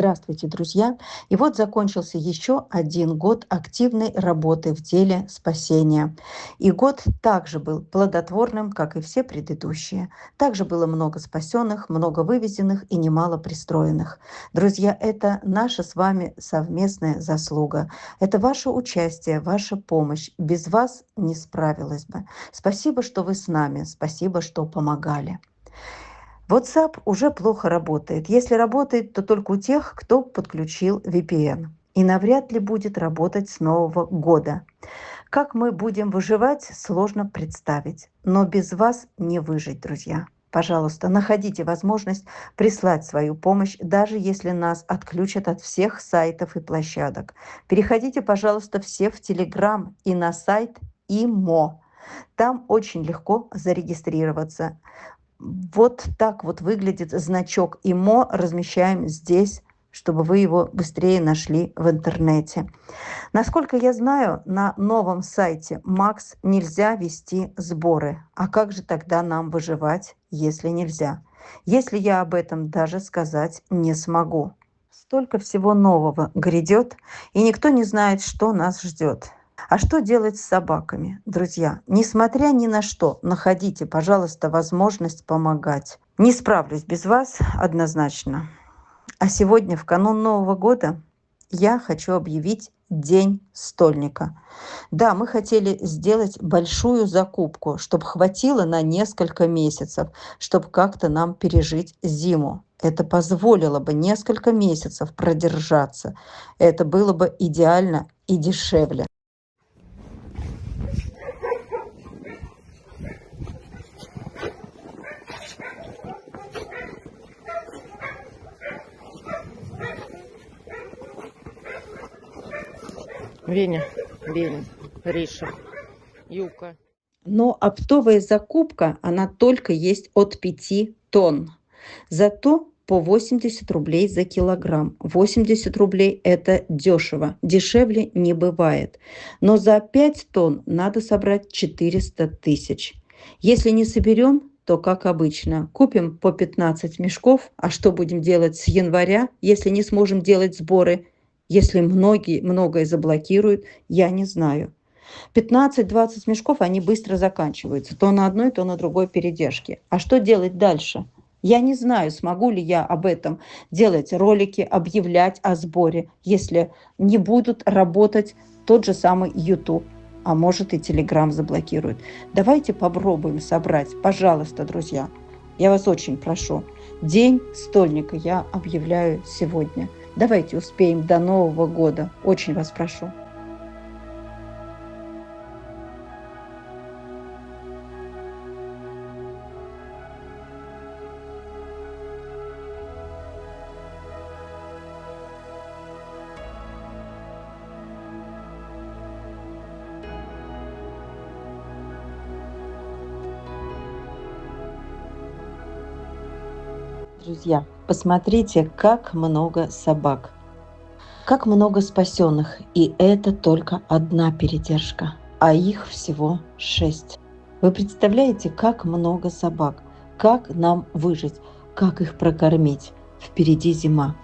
Здравствуйте, друзья! И вот закончился еще один год активной работы в деле спасения. И год также был плодотворным, как и все предыдущие. Также было много спасенных, много вывезенных и немало пристроенных. Друзья, это наша с вами совместная заслуга. Это ваше участие, ваша помощь. Без вас не справилась бы. Спасибо, что вы с нами. Спасибо, что помогали. WhatsApp уже плохо работает. Если работает, то только у тех, кто подключил VPN. И навряд ли будет работать с Нового года. Как мы будем выживать, сложно представить. Но без вас не выжить, друзья. Пожалуйста, находите возможность прислать свою помощь, даже если нас отключат от всех сайтов и площадок. Переходите, пожалуйста, все в Telegram и на сайт ИМО. Там очень легко зарегистрироваться. Вот так вот выглядит значок ИМО. Размещаем здесь, чтобы вы его быстрее нашли в интернете. Насколько я знаю, на новом сайте Макс нельзя вести сборы. А как же тогда нам выживать, если нельзя? Если я об этом даже сказать не смогу. Столько всего нового грядет, и никто не знает, что нас ждет. А что делать с собаками, друзья? Несмотря ни на что, находите, пожалуйста, возможность помогать. Не справлюсь без вас однозначно. А сегодня, в канун Нового года, я хочу объявить День стольника. Да, мы хотели сделать большую закупку, чтобы хватило на несколько месяцев, чтобы как-то нам пережить зиму. Это позволило бы несколько месяцев продержаться. Это было бы идеально и дешевле. Веня, Риша, Юка. Но оптовая закупка, она только есть от 5 тонн. Зато по 80 рублей за килограмм. 80 рублей – это дешево. Дешевле не бывает. Но за 5 тонн надо собрать 400 тысяч. Если не соберем, то, как обычно, купим по 15 мешков. А что будем делать с января, если не сможем делать сборы? Если многое заблокируют, я не знаю. 15-20 мешков, они быстро заканчиваются. То на одной, то на другой передержке. А что делать дальше? Я не знаю, смогу ли я об этом делать ролики, объявлять о сборе, если не будут работать тот же самый YouTube. А может и Telegram заблокируют. Давайте попробуем собрать, пожалуйста, друзья. Я вас очень прошу. День стольника я объявляю сегодня. Давайте успеем до Нового года. Очень вас прошу. Друзья, посмотрите, как много собак, как много спасенных, и это только одна передержка, а их всего 6. Вы представляете, как много собак, как нам выжить, как их прокормить? Впереди зима.